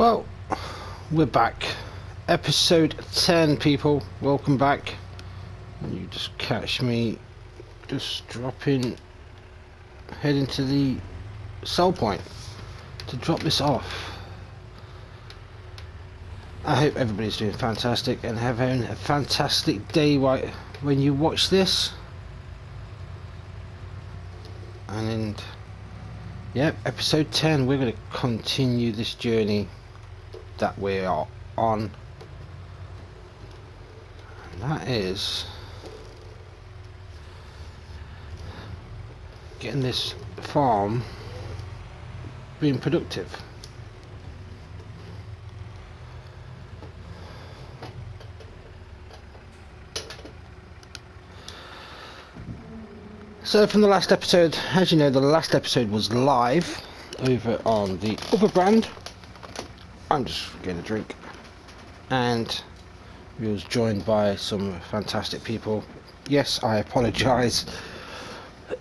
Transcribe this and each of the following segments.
Well, we're back. Episode 10, people. Welcome back. You just catch me just dropping, heading to the sell point to drop this off. I hope everybody's doing fantastic and having a fantastic day when you watch this. And yep, episode 10, we're going to continue this journey that we are on, and that is getting this farm being productive. So from the last episode, as you know, the last episode was live over on the other brand. I'm just getting a drink, and we was joined by some fantastic people. Yes, I apologise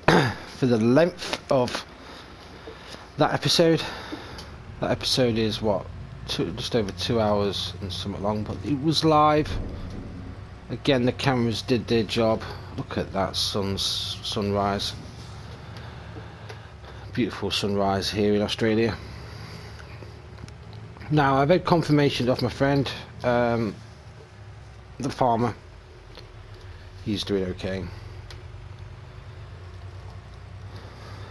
for the length of that episode. That episode is what, just over 2 hours and something long, but it was live. Again, the cameras did their job. Look at that sunrise. Beautiful sunrise here in Australia. Now, I've had confirmation off my friend, the farmer. He's doing okay.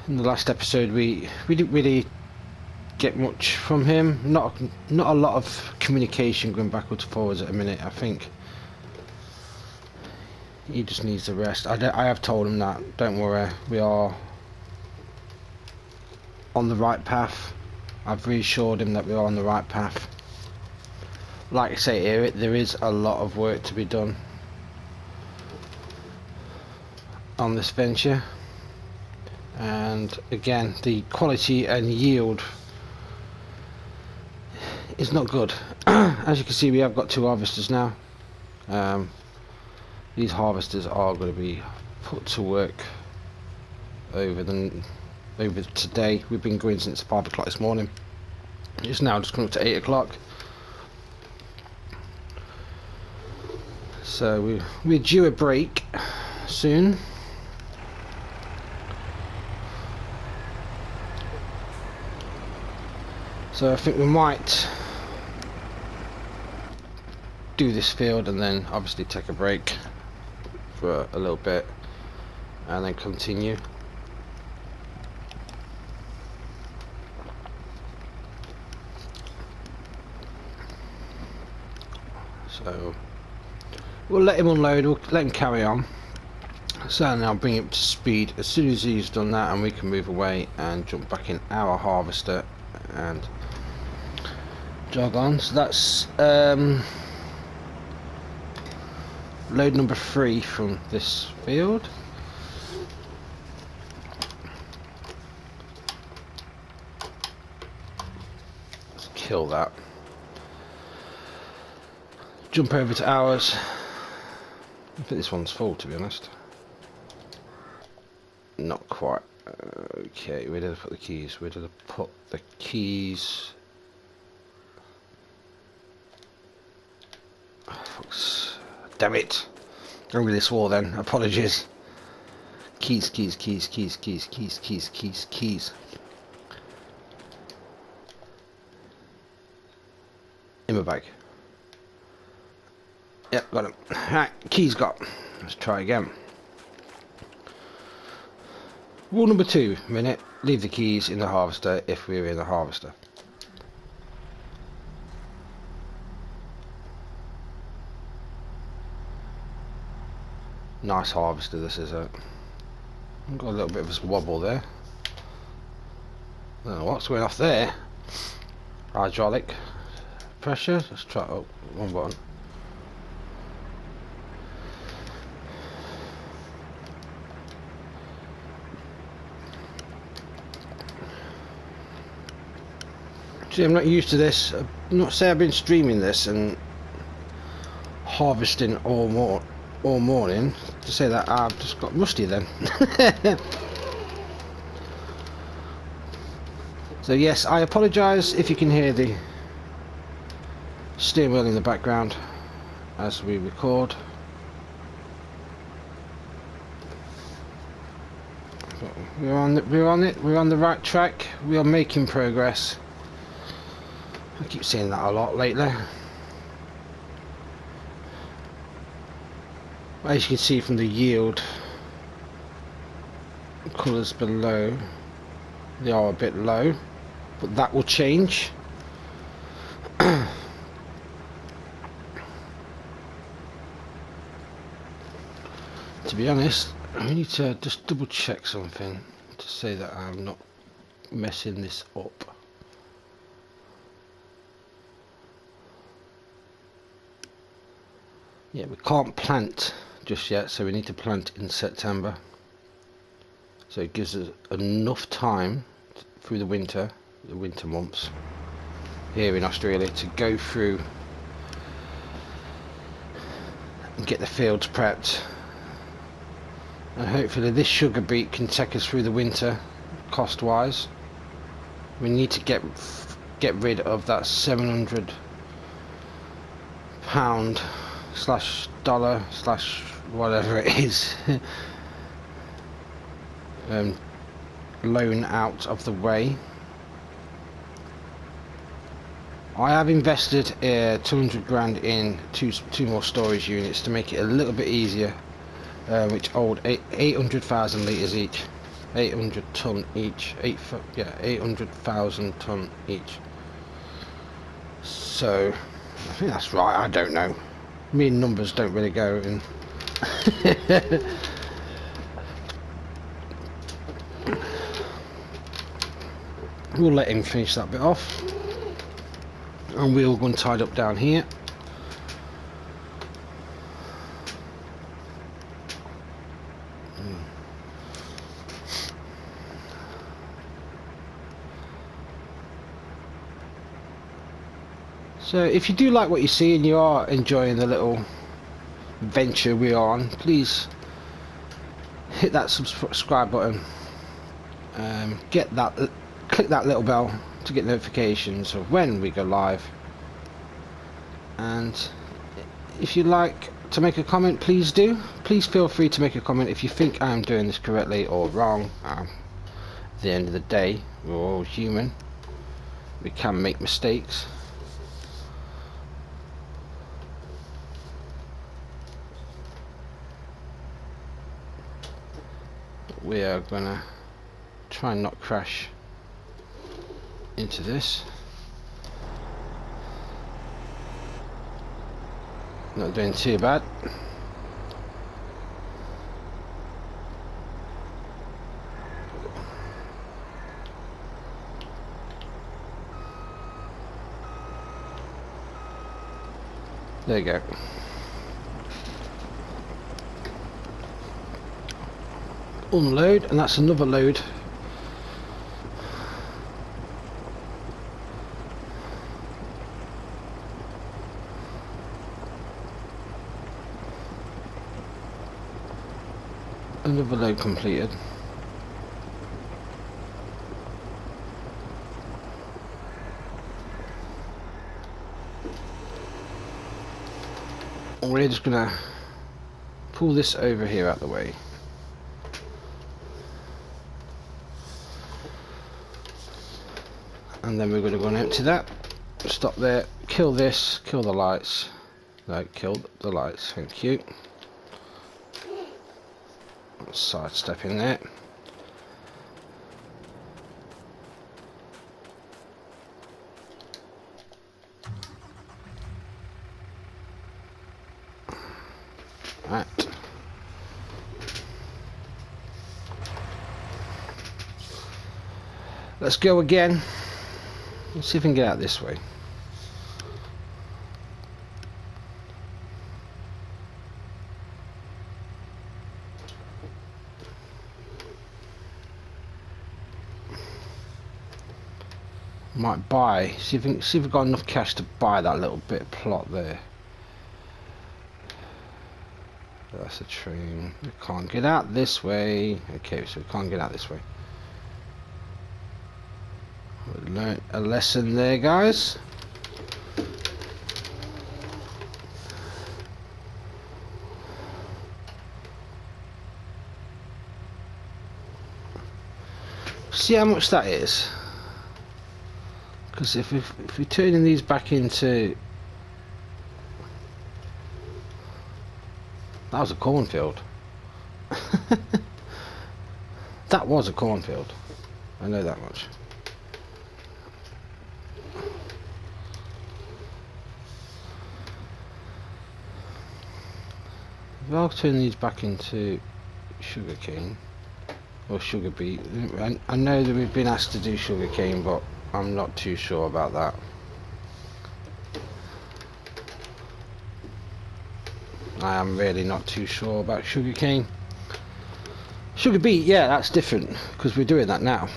In the last episode, we didn't really get much from him. Not a lot of communication going backwards and forwards at the minute. I think he just needs the rest. I have told him that. Don't worry, we are on the right path. I've reassured him that we're on the right path. Like I say here, there is a lot of work to be done on this venture, and again, the quality and yield is not good. As you can see, we have got 2 harvesters now. These harvesters are going to be put to work over today. We've been going since 5 o'clock this morning. It's now just coming up to 8 o'clock. So we're due a break soon. So I think we might do this field and then obviously take a break for a little bit and then continue. So we'll let him unload, we'll let him carry on. So now I'll bring him up to speed as soon as he's done that, and we can move away and jump back in our harvester and jog on. So that's load number 3 from this field. Let's kill that. Jump over to ours. I think this one's full, to be honest. Not quite. Okay, where did I put the keys? Where did I put the keys? Oh, fucks. Damn it. I really swore then. Apologies. Keys. In my bag. Yep, got him. Right, keys got. Let's try again. Rule number 2, minute. Leave the keys in the harvester if we're in the harvester. Nice harvester this is. Got a little bit of a wobble there. I don't know what's going off there. Hydraulic pressure. Let's try it up. One button. See, I'm not used to this. I'm not say I've been streaming this and harvesting all morning. To say that I've just got rusty then. So yes, I apologise if you can hear the steering wheel in the background as we record. We're on the right track. We are making progress. I keep saying that a lot lately. As you can see from the yield colours below, they are a bit low, but that will change. To be honest, I need to just double check something to say that I'm not messing this up. Yeah, we can't plant just yet, so we need to plant in September. So it gives us enough time through the winter months here in Australia to go through and get the fields prepped. And hopefully this sugar beet can take us through the winter cost wise. We need to get rid of that £700 slash dollar slash whatever it is loan out of the way. I have invested 200 grand in two more storage units to make it a little bit easier, which hold 800,000 litres each, 800 ton each, 800,000 ton each. So I think that's right. I don't know. Me and numbers don't really go in. We'll let him finish that bit off, and we'll go and tied up down here. So if you do like what you see and you are enjoying the little venture we are on, please hit that subscribe button, click that little bell to get notifications of when we go live, and if you like to make a comment, please do. Please feel free to make a comment if you think I'm doing this correctly or wrong. At the end of the day, we're all human, we can make mistakes. We are gonna try and not crash into this. Not doing too bad. There you go. Unload, and that's another load. Another load completed. And we're just gonna pull this over here out the way. And then we're going to go and empty that, stop there, kill this, kill the lights, no, kill the lights, thank you. Sidestep in there. Right. Let's go again. Let's see if we can get out this way. Might buy. See if we've got enough cash to buy that little bit of plot there. That's a train. We can't get out this way. Okay, so we can't get out this way. We learned a lesson there, guys. See how much that is? Because if we're turning these back into... That was a cornfield. That was a cornfield. I know that much. If I'll turn these back into sugarcane or sugar beet. I know that we've been asked to do sugarcane, but I'm not too sure about that. I am really not too sure about sugarcane. Sugar beet, yeah, that's different because we're doing that now.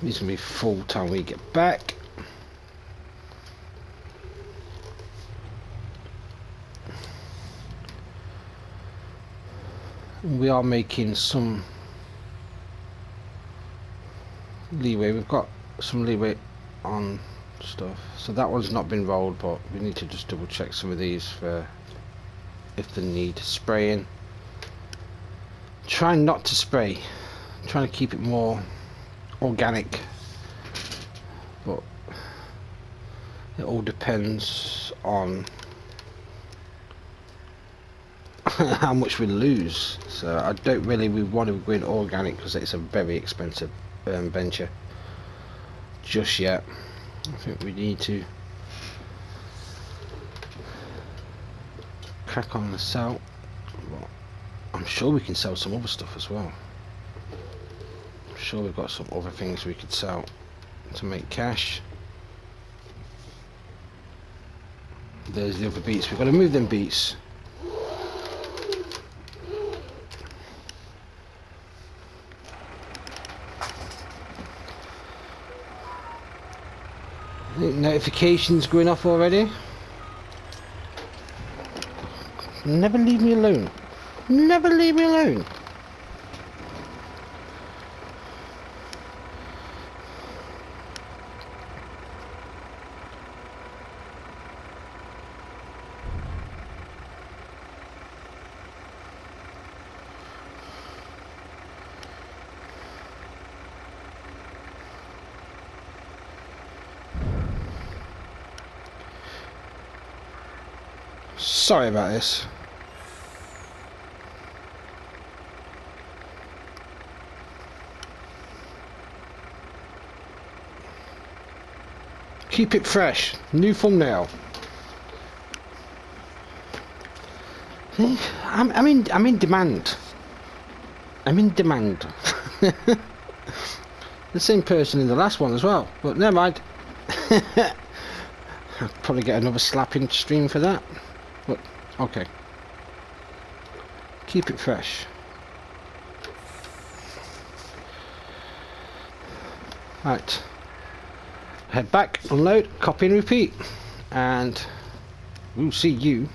These can be full time we get back. We are making some leeway. We've got some leeway on stuff, so that one's not been rolled, but we need to just double check some of these for if they need spraying. Trying not to spray, trying to keep it more organic, but it all depends on how much we lose. So I don't really want to go in organic because it's a very expensive venture just yet. I think we need to crack on the sell. Well, I'm sure we can sell some other stuff as well. I'm sure we've got some other things we could sell to make cash. There's the other beets. We've got to move them beets. Notifications going off already. Never leave me alone. Never leave me alone. Sorry about this. Keep it fresh. New thumbnail. I'm in demand. I'm in demand. The same person in the last one as well, but never mind. I'll probably get another slapping stream for that. But okay. Keep it fresh. Right. Head back, unload, copy and repeat, and we'll see you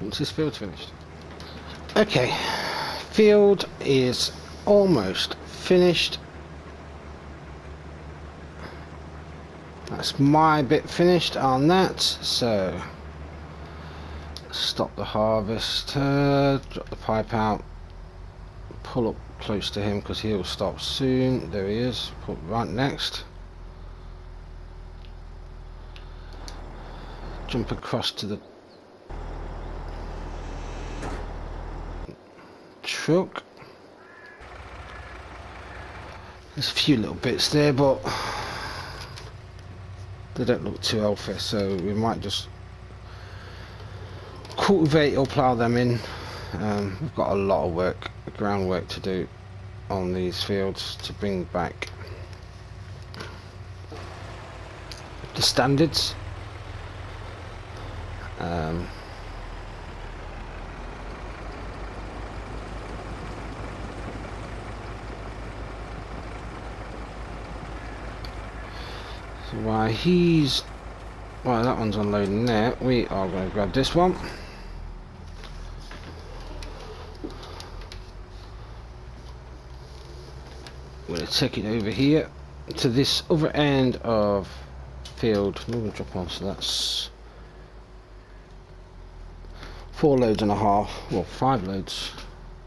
once this field's finished. Okay, field is almost finished. That's my bit finished on that, so stop the harvest, drop the pipe out, pull up close to him because he'll stop soon. There he is, put right next. Jump across to the truck. There's a few little bits there, but they don't look too healthy, so we might just cultivate or plough them in. We've got a lot of work, groundwork to do on these fields to bring back the standards. So while that one's unloading there, we are going to grab this one. We're going to take it over here to this other end of field. We're going to drop on, so that's 4 loads and a half, well 5 loads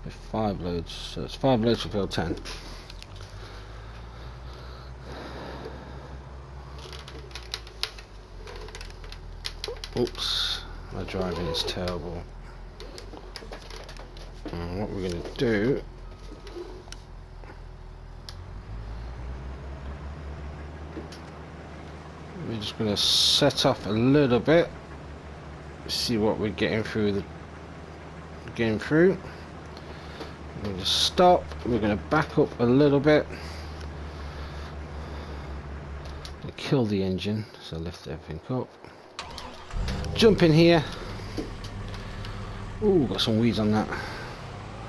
with 5 loads, so it's 5 loads for field 10. Oops, my driving is terrible. And what we're going to do, we're just going to set off a little bit, see what we're getting through. We're going to stop, we're going to back up a little bit, kill the engine, so lift everything up, jump in here. Ooh, got some weeds on that.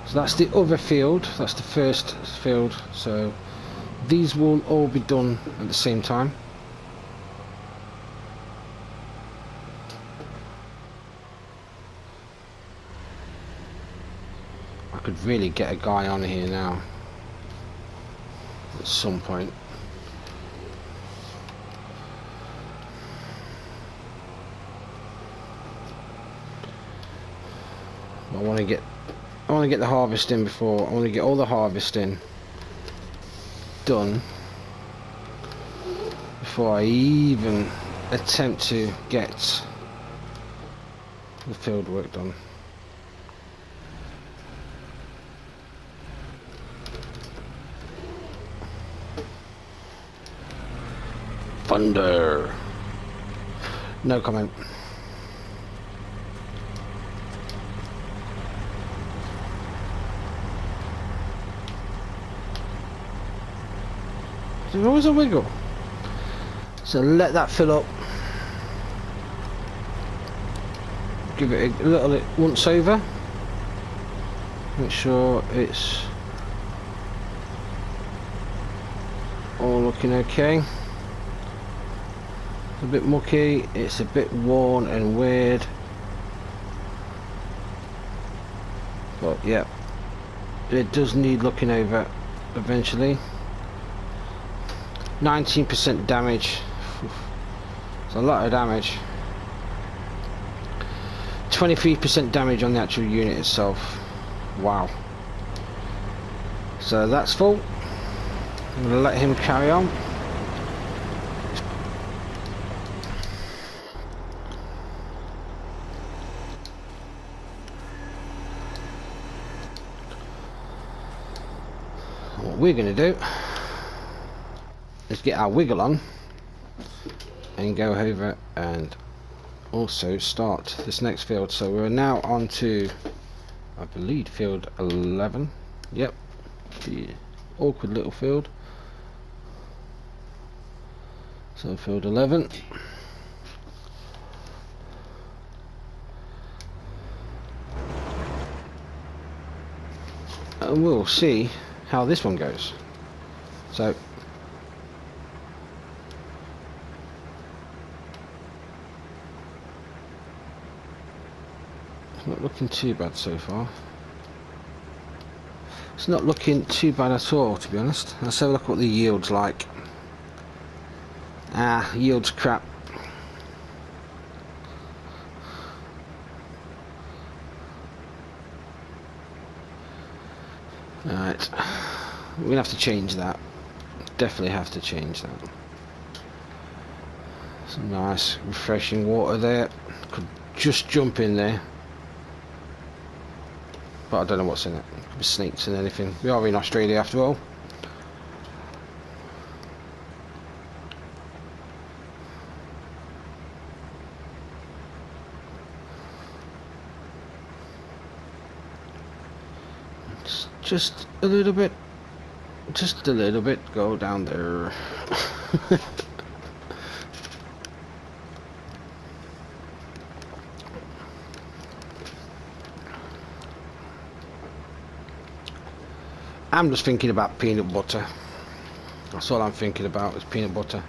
So that's the other field, that's the first field, so these will all be done at the same time. I could really get a guy on here now at some point. I want to get the harvesting before. I want to get all the harvesting done before I even attempt to get the field work done. Thunder. No comment. There's always a wiggle. So let that fill up. Give it a little once over. Make sure it's all looking okay. It's a bit mucky, it's a bit worn and weird. But yeah, it does need looking over eventually. 19% damage. It's a lot of damage. 23% damage on the actual unit itself. Wow. So that's full. I'm going to let him carry on. What we're going to do is get our wiggle on and go over and also start this next field. So we're now on to, I believe, field 11. Yep, the awkward little field. So field 11. And we'll see how this one goes. So not looking too bad so far. It's not looking too bad at all, to be honest. Let's have a look what the yield's like. Ah, yield's crap. Alright, we're gonna have to change that. Definitely have to change that. Some nice refreshing water there. Could just jump in there, but I don't know what's in it. Could be snakes and anything. We are in Australia after all. Just a little bit. Just a little bit. Go down there. I'm just thinking about peanut butter. That's all I'm thinking about is peanut butter.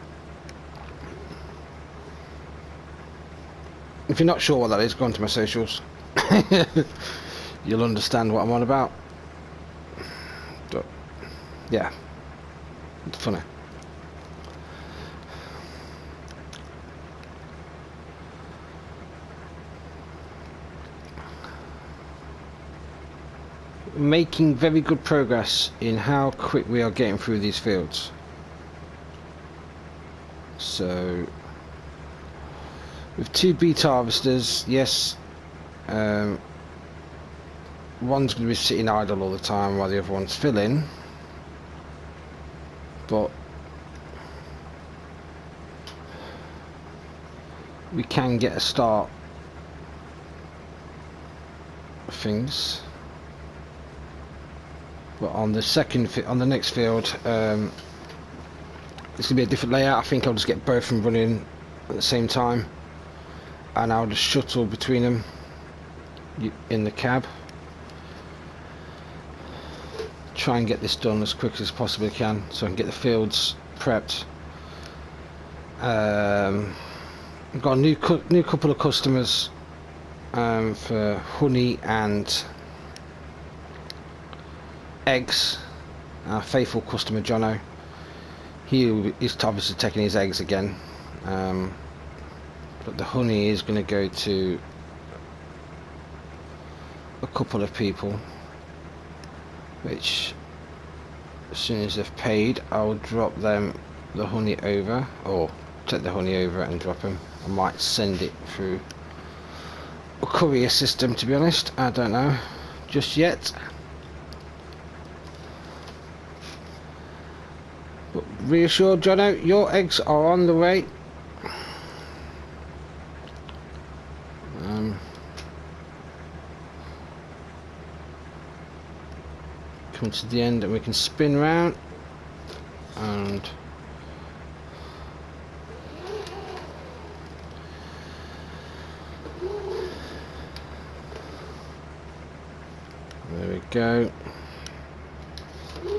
If you're not sure what that is, go onto my socials. You'll understand what I'm on about. But yeah, it's funny. making very good progress in how quick we are getting through these fields. So with 2 beet harvesters, yes, one's going to be sitting idle all the time while the other one's filling, but we can get a start of things. But on the on the next field, it's going to be a different layout. I think I'll just get both of them running at the same time, and I'll just shuttle between them in the cab. Try and get this done as quick as possibly can, so I can get the fields prepped. I've got a new couple of customers for honey and eggs. Our faithful customer Jono, he is obviously taking his eggs again, but the honey is going to go to a couple of people, which as soon as they've paid, I'll drop them the honey over, or take the honey over and drop them. I might send it through a courier system, to be honest. I don't know just yet, but reassured Jono, your eggs are on the way. Come to the end and we can spin round and there we go.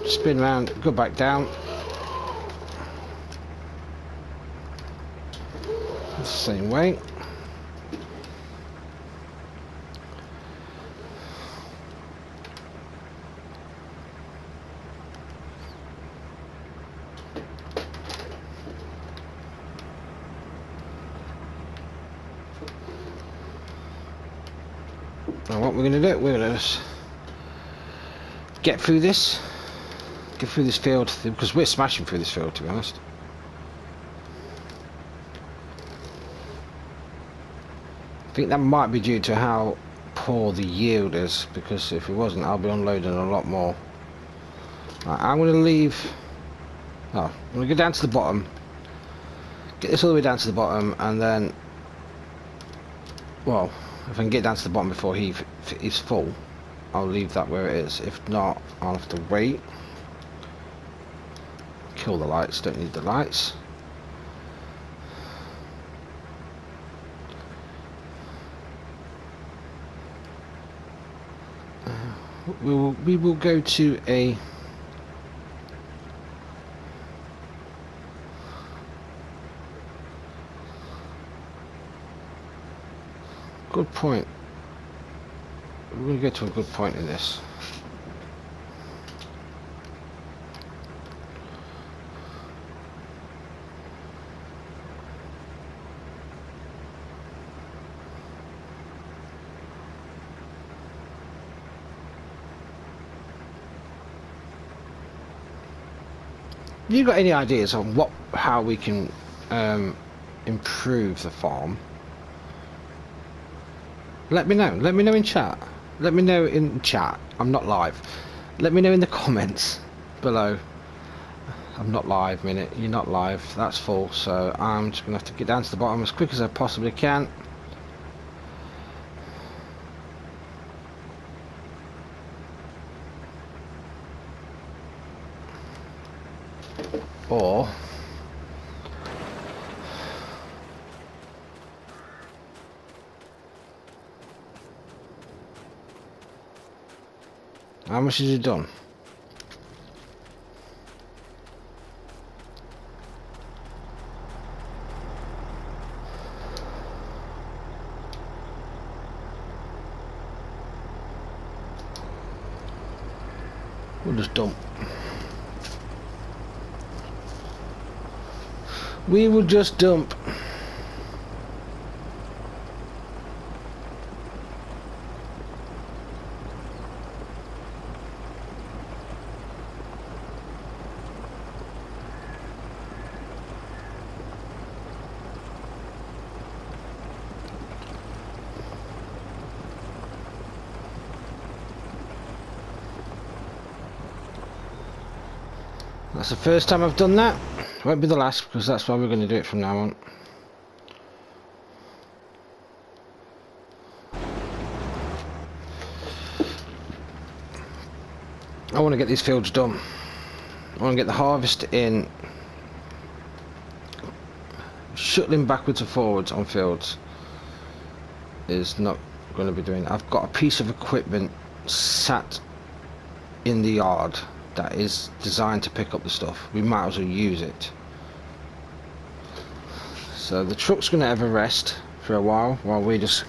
Spin round, go back down. The same way. Now what we're going to do, we're going to just get through this field, because we're smashing through this field, to be honest. I think that might be due to how poor the yield is, because if it wasn't, I'll be unloading a lot more. Right, I'm going to leave. Oh, I'm going to go down to the bottom, get this all the way down to the bottom, and then, well, if I can get down to the bottom before he is full, I'll leave that where it is. If not, I'll have to wait. Kill the lights, don't need the lights. We will go to a good point. We're going to get to a good point in this. Have you got any ideas on how we can improve the farm? Let me know. Let me know in chat. Let me know in chat. I'm not live. Let me know in the comments below. I'm not live, minute. You're not live. That's full. So I'm just gonna have to get down to the bottom as quick as I possibly can. Or how much is it done? We'll just dump. We will just dump. That's the first time I've done that. Won't be the last, because that's why we're going to do it from now on. I want to get these fields done. I want to get the harvest in. Shuttling backwards and forwards on fields is not going to be doing. I've got a piece of equipment sat in the yard that is designed to pick up the stuff. We might as well use it. So the truck's going to have a rest for a while we just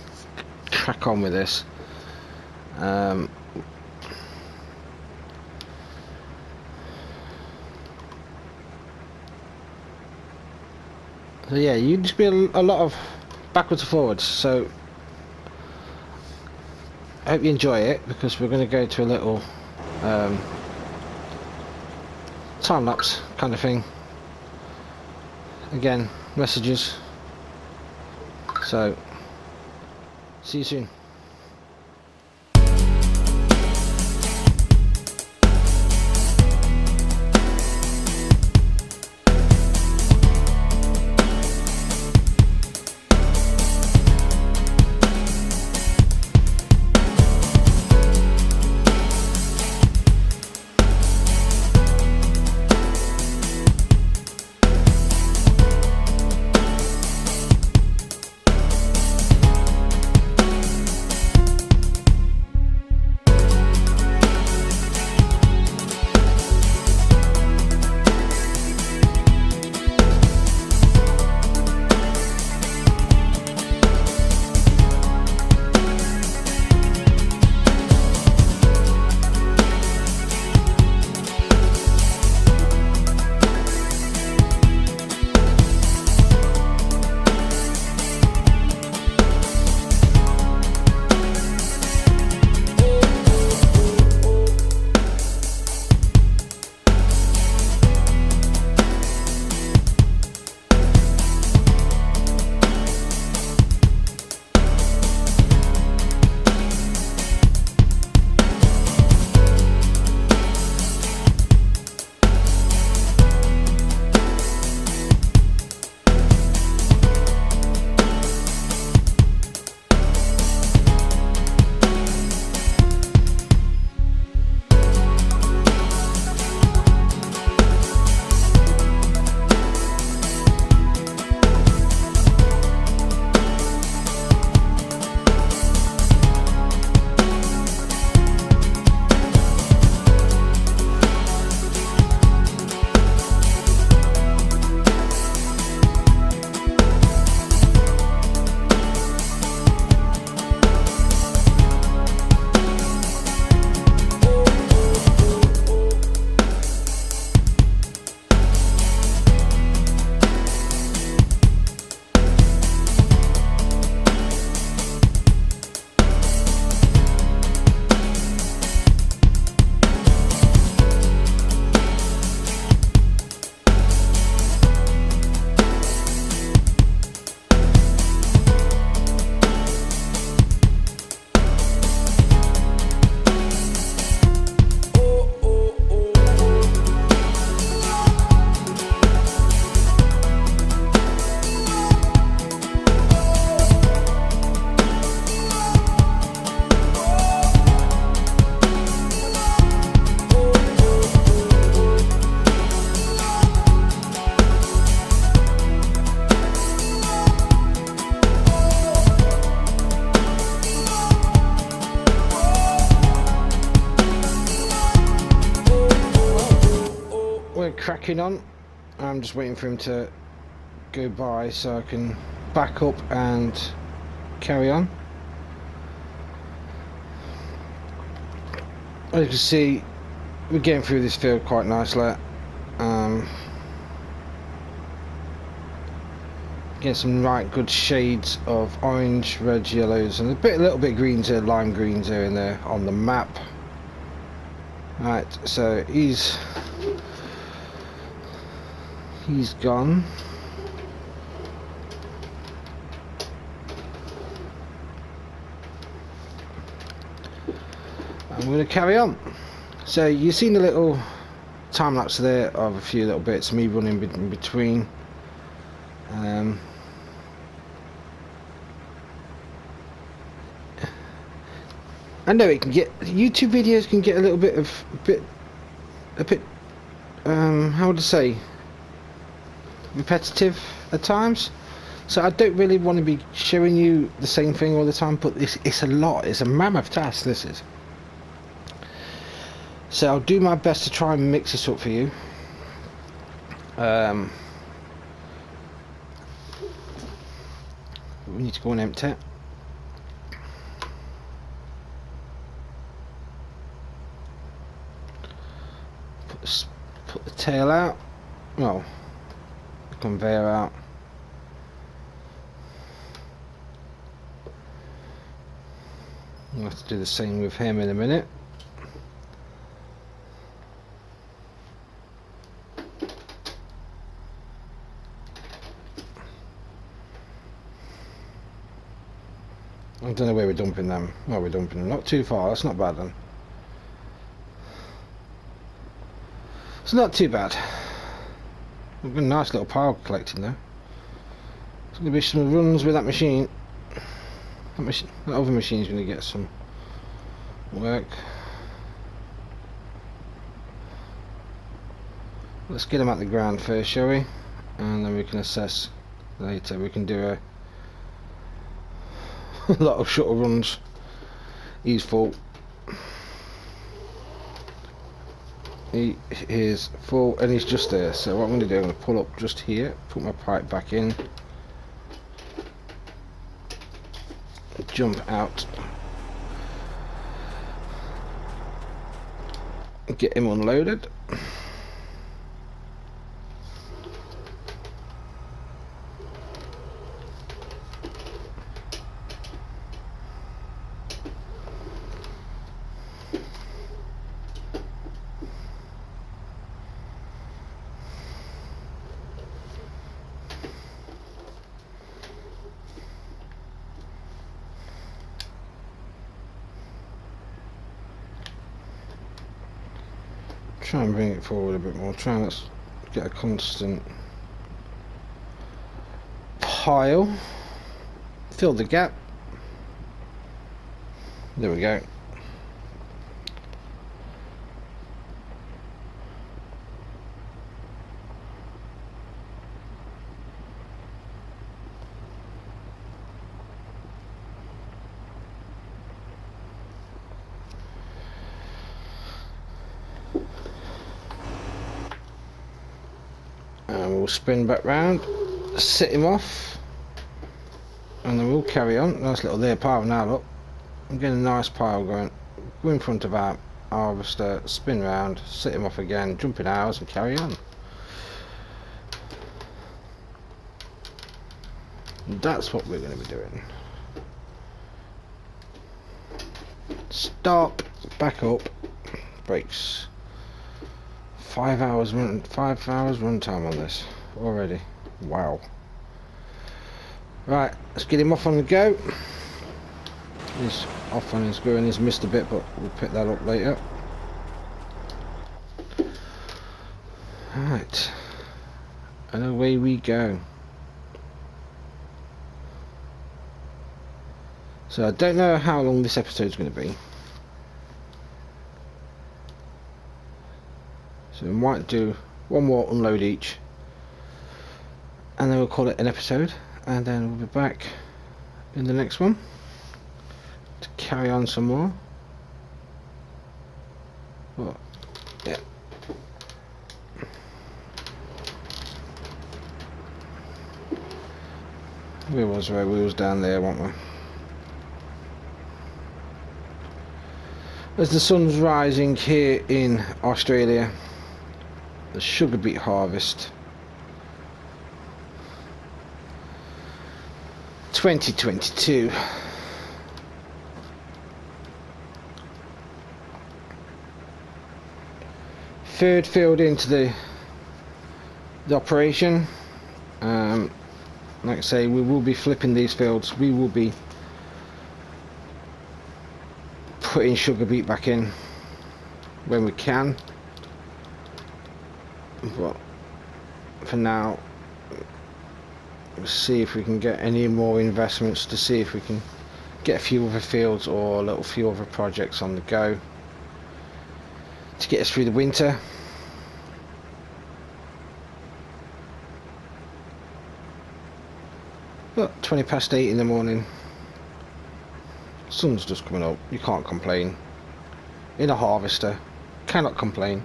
crack on with this. So yeah, you just be a lot of backwards and forwards. So I hope you enjoy it, because we're going to go to a little time lapse kind of thing. Again, messages. So see you soon. Cracking on. I'm just waiting for him to go by so I can back up and carry on. As you can see, we're getting through this field quite nicely. Get some right good shades of orange, red, yellows, and a little bit of greens here, lime greens here and there on the map. Right, so he's gone. I'm going to carry on. So you've seen the little time lapse there of a few little bits, me running in between. I know it can get, YouTube videos can get a little bit how would I say, repetitive at times. So I don't really want to be showing you the same thing all the time, but it's a lot. It's a mammoth task, this is. So I'll do my best to try and mix this up for you. We need to go and empty it. Put the tail out. Well, the conveyor out. We'll have to do the same with him in a minute. I don't know where we're dumping them. Well, we're dumping them not too far. That's not bad then. It's not too bad. We've got a nice little pile collecting there. There's going to be some runs with that machine. That other machine's going to get some work. Let's get them at the ground first, shall we? And then we can assess later. We can do a lot of shuttle runs. He's full. He is full and he's just there. So what I'm going to do, I'm going to pull up just here, put my pipe back in, jump out, get him unloaded. Try and bring it forward a bit more. Try and let's get a constant pile. Fill the gap. There we go. And we'll spin back round, sit him off, and then we'll carry on. Nice little there pile now, look. I'm getting a nice pile going. Go in front of our harvester, spin round, sit him off again, jump in ours and carry on. And that's what we're going to be doing. Stop, back up, brakes. 5 hours run time on this already. Wow. Right, let's get him off on the go. He's off on his go and he's missed a bit, but we'll pick that up later. Right, and away we go. So I don't know how long this episode's going to be. So we might do one more unload each, and then we'll call it an episode, and then we'll be back in the next one to carry on some more. Well, yeah. We was down there, weren't we? As the sun's rising here in Australia, the sugar beet harvest 2022. Third field into the operation. Like I say, we will be flipping these fields. We will be putting sugar beet back in when we can. but for now, we'll see if we can get any more investments to see if we can get a few other fields or a little few other projects on the go to get us through the winter. But 20 past 8 in the morning, sun's just coming up, you can't complain. In a harvester, cannot complain.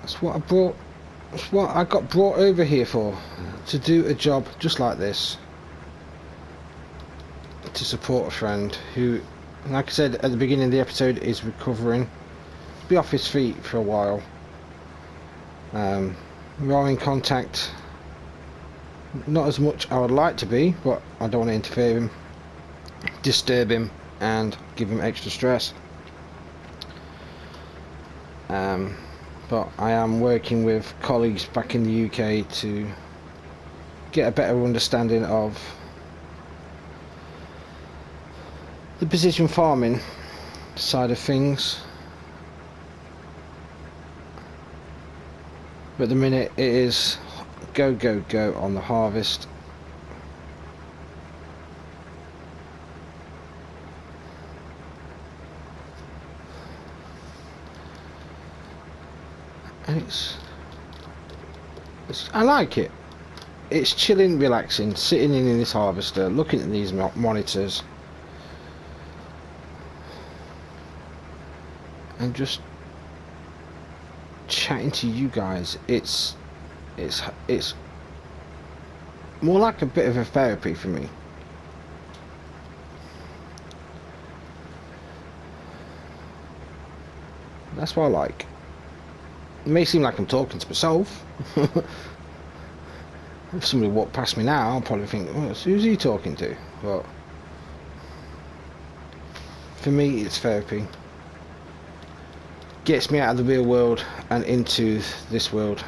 That's what I got brought over here for, to do a job just like this, to support a friend who, like I said at the beginning of the episode, is recovering, be off his feet for a while. We are in contact, not as much I would like to be, but I don't want to interfere him, disturb him and give him extra stress. But I am working with colleagues back in the UK to get a better understanding of the precision farming side of things. But at the minute it is go go go on the harvest. And it's I like it. It's chilling, relaxing, sitting in this harvester, looking at these monitors, and just chatting to you guys. It's more like a bit of a therapy for me. That's what I like. It may seem like I'm talking to myself. If somebody walked past me now, I'll probably think, oh, who's he talking to? But for me, it's therapy. Gets me out of the real world and into this world.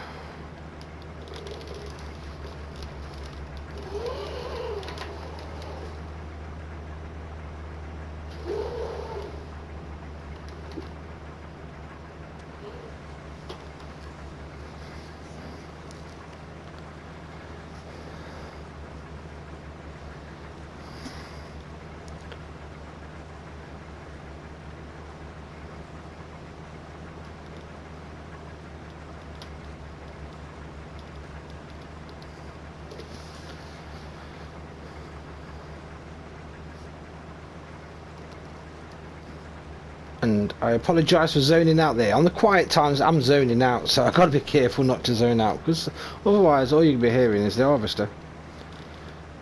And I apologise for zoning out there. On the quiet times I'm zoning out, so I've got to be careful not to zone out, because otherwise all you'll be hearing is the harvester,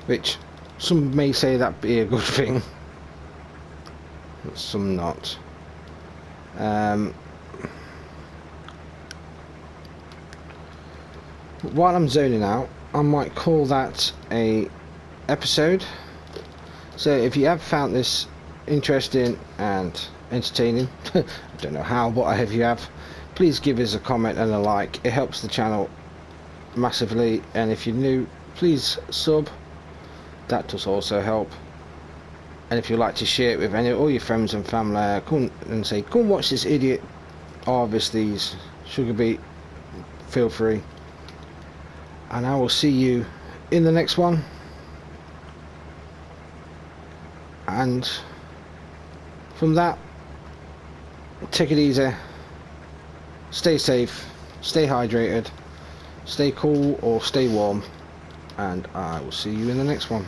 which some may say that be a good thing, but some not. While I'm zoning out, I might call that a episode. So if you have found this interesting and entertaining, I don't know how, but if you have, please give us a comment and a like. It helps the channel massively, and if you're new, please sub. That does also help. And if you'd like to share it with all your friends and family, come and say, come watch this idiot harvest these sugar beet, feel free. And I will see you in the next one. And from that, take it easy, stay safe, stay hydrated, stay cool or stay warm, and I will see you in the next one.